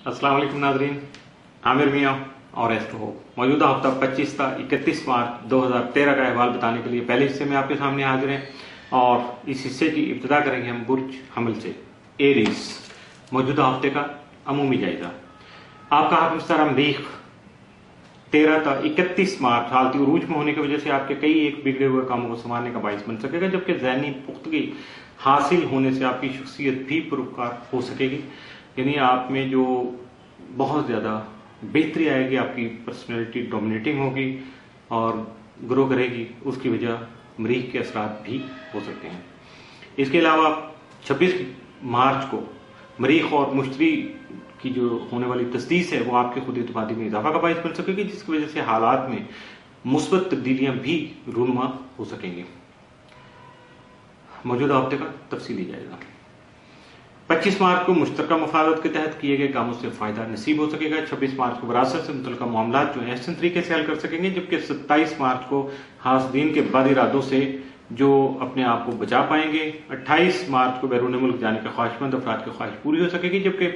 अस्सलाम वालेकुम नाज़रीन, आमिर मियाँ और एस्ट्रो हो। मौजूदा हफ्ता 25 था 31 मार्च 2013 का अहवाल बताने के लिए पहले हिस्से में आपके सामने हाजिर हैं और इस हिस्से की इब्तिदा करेंगे हम बुर्ज हमल से। एरीज, मौजूदा हफ्ते का अमूमी जायजा। आपका हाकिम अमरीख 13 था 31 मार्च हालती उरूज में होने की वजह से आपके कई एक बिगड़े हुए कामों को संभालने का बाइस बन सकेगा, जबकि ज़हनी पुख्तगी हासिल होने से आपकी शख्सियत भी पुरस्कार हो सकेगी। यानी आप में जो बहुत ज़्यादा बेहतरी आएगी, आपकी पर्सनैलिटी डोमिनेटिंग होगी और ग्रो करेगी। उसकी वजह मरीख के असरात भी हो सकते हैं। इसके अलावा 26 मार्च को मरीख और मुश्तरी की जो होने वाली तस्दीस है वो आपकी खुद एतमादी में इजाफा का बाइस बन सकेगी, जिसकी वजह से हालात में मुस्बत तब्दीलियां भी रूनुमा हो सकेंगी। मौजूदा हफ्ते का तफसीली जायजा। 25 मार्च को मुश्तरका मुफादत के तहत किए गए कामों से फायदा नसीब हो सकेगा। 26 मार्च को विरासत से मुतल्लिका मामला जो है अहसन तरीके से हल कर सकेंगे, जबकि 27 मार्च को हासदीन के बद इरादों से जो अपने आप को बचा पाएंगे। 28 मार्च को बैरून मुल्क जाने के ख्वाहिशमंद अफराद की ख्वाहिश पूरी हो सकेगी, जबकि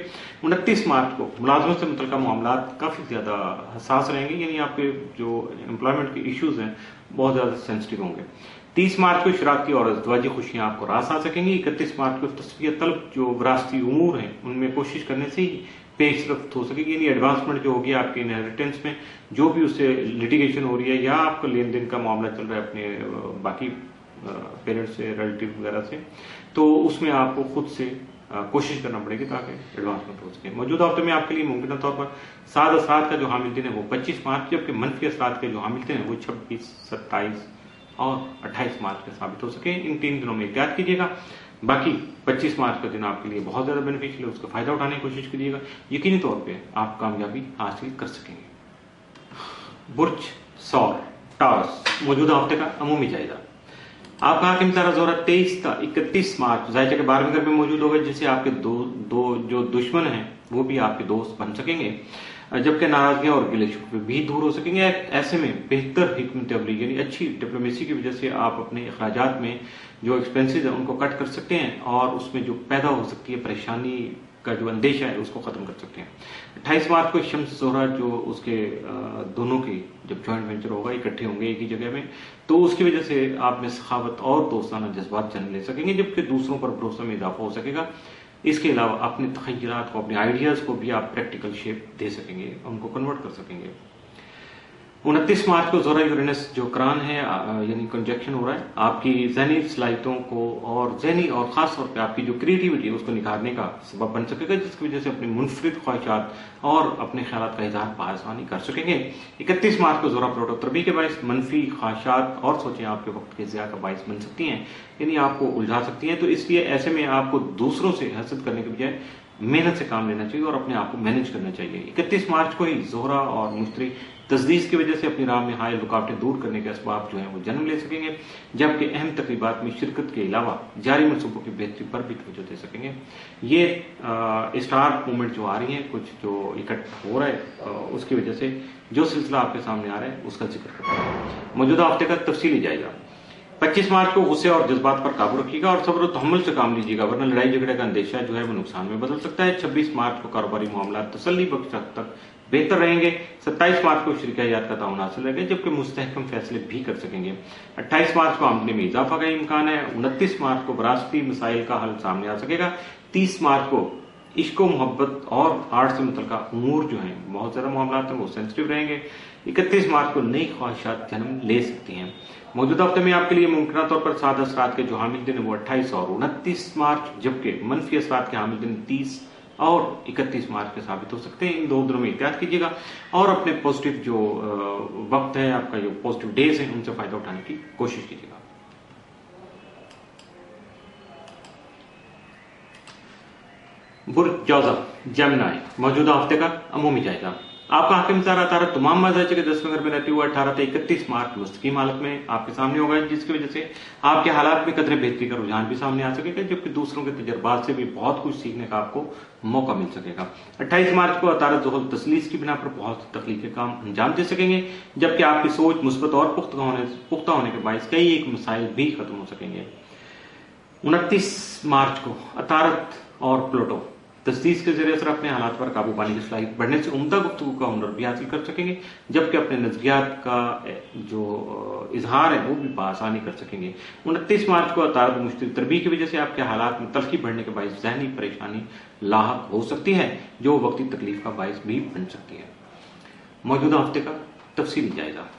29 मार्च को मुलाजमत से मुतल्लिका मामला काफी ज्यादा हसास रहेंगे, यानी आपके जो एम्प्लॉयमेंट के इश्यूज हैं बहुत ज्यादा सेंसिटिव होंगे। 30 मार्च को शरारती और अज़दवाजी खुशियां आपको रास आ सकेंगी। 31 मार्च को तस्वीर तलब जो विरासती उमूर हैं उनमें कोशिश करने से ही पेशरफ्त हो सकेगी, यानी एडवांसमेंट जो होगी आपके इनहेरिटेंस में, जो भी उससे लिटिगेशन हो रही है या आपका लेन देन का मामला चल रहा है अपने बाकी पेरेंट्स से, रिलेटिव वगैरह से, तो उसमें आपको खुद से कोशिश करना पड़ेगी ताकि एडवांसमेंट हो सके। मौजूदा हफ्ते में आपके लिए मुमकिन तौर पर साद असरात का जो हामिल दिन है वो 25 मार्च, जबकि मनफी असरात के जो हामिल दिन है वो 26, 27 और 28 मार्च के साबित हो सके। इन 3 दिनों में एहतियात कीजिएगा। बाकी 25 मार्च का दिन आपके लिए बहुत ज्यादा बेनिफिशियल है, उसका फायदा उठाने की कोशिश कीजिएगा। यकीनी तौर पे आप कामयाबी हासिल कर सकेंगे। बुर्ज सौर टारस, मौजूदा हफ्ते का अमूमी जायजा। आपका हाकिम तारा जोरा 23 था 31 मार्च जायजा के 12वें घर में मौजूद होगा, जिससे आपके दो जो दुश्मन हैं वो भी आपके दोस्त बन सकेंगे, जबकि नाराजगियां और गिले शिकवे भी दूर हो सकेंगे। ऐसे में बेहतर हिकमत अमली यानी अच्छी डिप्लोमेसी की वजह से आप अपने अखराजात में जो एक्सपेंसेस है उनको कट कर सकते हैं और उसमें जो पैदा हो सकती है परेशानी का जो अंदेशा है उसको खत्म कर सकते हैं। 28 मार्च को शम्स जोहरा जो उसके दोनों की जब जॉइंट वेंचर होगा, इकट्ठे होंगे एक ही जगह में, तो उसकी वजह से आप में सखावत और दोस्ताना जज्बात जन्म ले सकेंगे, जबकि दूसरों पर भरोसा में इजाफा हो सकेगा। इसके अलावा अपने तखय्युलात को, अपने आइडियाज को भी आप प्रैक्टिकल शेप दे सकेंगे, उनको कन्वर्ट कर सकेंगे। 29 मार्च को जोरा यूरेनस जो करान है यानी कंजक्शन हो रहा है, आपकी जहनी सलाहियतों को और जहनी और खास तौर पे आपकी जो क्रिएटिविटी है उसको निखारने का सबब बन सकेगा, जिसकी वजह से अपनी मुनफरिद ख्वाहिशात और अपने ख्यालात का इजहार बआसानी कर सकेंगे। 31 मार्च को जोरा प्रोटो तरबी के बायस मनफी ख्वाहिशात और सोचें आपके वक्त के ज़िया का बायस बन सकती हैं, यानी आपको उलझा सकती हैं। तो इसलिए ऐसे में आपको दूसरों से हसद करने के बजाय मेहनत से काम लेना चाहिए और अपने आप को मैनेज करना चाहिए। 31 मार्च को ही जोहरा और मुश्तरी तस्दीस की वजह से अपनी राह में हायल रुकावटें दूर करने के असबाब जो हैं वो जन्म ले सकेंगे, जबकि अहम तकरीबात में शिरकत के अलावा जारी मनसूबों की बेहतरी पर भी तवज्जो दे सकेंगे। ये स्टार मूवमेंट जो आ रही हैं, कुछ जो इकट्ठा हो रहा है उसकी वजह से जो सिलसिला आपके सामने आ रहा है उसका जिक्र करते हैं। मौजूदा हफ्ते का तफसीली जायजा। 25 मार्च को गुस्से और जज्बात पर काबू रखिएगा और सब्र और तहम्मुल से काम लीजिएगा, वरना लड़ाई झगड़े का अंदेशा जो है वो नुकसान में बदल सकता है। 26 मार्च को कारोबारी मामला तसल्ली बख्श हद तक बेहतर रहेंगे। 27 मार्च को शरीकायात का ताउन हासिल रहेगा, जबकि मुस्तहकम फैसले भी कर सकेंगे। 28 मार्च को आमदनी में इजाफा का इम्कान है। 29 मार्च को विरासती मसाइल का हल सामने आ सकेगा। 30 मार्च को इश्क मोहब्बत और आर्ट से मुतल्लिका उमूर जो हैं बहुत ज्यादा मामला हैं वो सेंसिटिव रहेंगे। 31 मार्च को नई ख्वाहिशात जन्म ले सकती हैं। मौजूदा हफ्ते में आपके लिए मुमकिन तौर पर साद असरात के जो हामिल दिन है वो 28 और 29 मार्च, जबकि मनफी असरात के हामिल दिन 30 और 31 मार्च के साबित हो सकते हैं। इन 2 दिनों में एहतियात कीजिएगा और अपने पॉजिटिव जो वक्त है, आपका जो पॉजिटिव डेज है, उनसे फायदा उठाने की कोशिश कीजिएगा। बुर्ज जौज़ा जेमिनी, मौजूदा हफ्ते का अमूमी जायजा। आपका हाकिम तारा तमाम मजाजे के 10वें घर में रहते हुए 18 से 31 मार्च मुस्तकीम हालत में आपके सामने होगा, जिसकी वजह से आपके हालात में कदरे बेहतरी का रुझान भी सामने आ सकेगा, जबकि दूसरों के तजर्बात से भी बहुत कुछ सीखने का आपको मौका मिल सकेगा। 28 मार्च को अतारत ज़ुहल तस्लीस की बिना पर बहुत तख्लीकी काम अंजाम दे सकेंगे, जबकि आपकी सोच मुस्बत और पुख्ता होने के बायस कई एक मसाइल भी खत्म हो सकेंगे। 29 मार्च को अतारत और प्लूटो तजदीद के जरिए अपने हालात पर काबू पाने की सलाहियत बढ़ने से उम्दा गुफ्तगू का हुनर भी हासिल कर सकेंगे, जबकि अपने नजरियात का जो इजहार है वो भी बआसानी कर सकेंगे। 29 मार्च को अतारद मुश्तरी तरबी की वजह से आपके हालात में तलखी बढ़ने के बायस जहनी परेशानी लाहक हो सकती है, जो वक्ती तकलीफ का बायस भी बन सकती है। मौजूदा हफ्ते का तफसीली जायजा।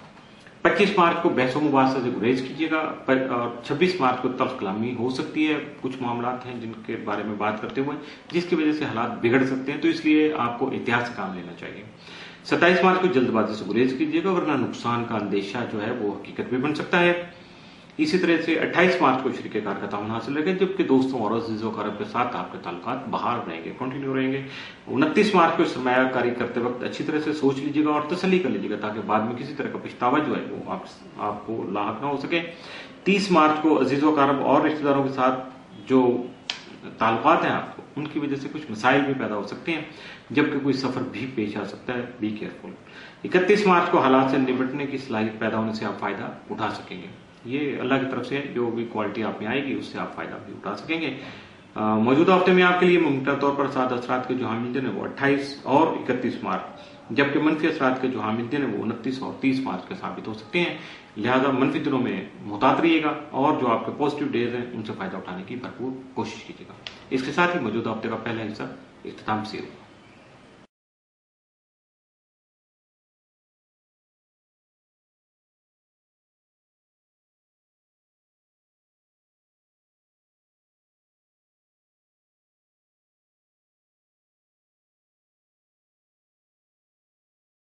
25 मार्च को बहस मुबासा से गुरेज कीजिएगा और 26 मार्च को तल्ख कलामी हो सकती है। कुछ मामलात हैं जिनके बारे में बात करते हुए जिसकी वजह से हालात बिगड़ सकते हैं, तो इसलिए आपको एहतियात से काम लेना चाहिए। 27 मार्च को जल्दबाजी से गुरेज कीजिएगा, वरना नुकसान का अंदेशा जो है वो हकीकत भी बन सकता है। इसी तरह से 28 मार्च को शरीके कार का ताउन हासिल रहेगा, जबकि दोस्तों और अजीज़ व अक़रब के साथ आपके ताल्लुकात बहाल रहेंगे, कंटिन्यू रहेंगे। 29 मार्च को सरमायाकारी करते वक्त अच्छी तरह से सोच लीजिएगा और तसल्ली कर लीजिएगा, ताकि बाद में किसी तरह का पछतावा जो है वो आपको लाहक ना हो सके। 30 मार्च को अजीज़ व अक़रब और रिश्तेदारों के साथ जो ताल्लुकात हैं आपको, उनकी वजह से कुछ मसाइल भी पैदा हो सकते हैं, जबकि कोई सफर भी पेश आ सकता है। Be careful. 31 मार्च को हालात से निपटने की सलाहियत पैदा होने से आप फायदा उठा सकेंगे। ये अल्लाह की तरफ से जो भी क्वालिटी आप में आएगी उससे आप फायदा भी उठा सकेंगे। मौजूदा हफ्ते में आपके लिए मुमकिन तौर पर साद असरात के जो हामिल दिन है वो 28 और 31 मार्च, जबकि मनफी असरात के जो हामिल दिन है वो 29 और 30 मार्च के साबित हो सकते हैं। लिहाजा मनफी दिनों में मुहतात रहिएगा और जो आपके पॉजिटिव डेज हैं उनसे फायदा उठाने की भरपूर कोशिश कीजिएगा। इसके साथ ही मौजूदा हफ्ते का पहला हिस्सा इख्तिताम से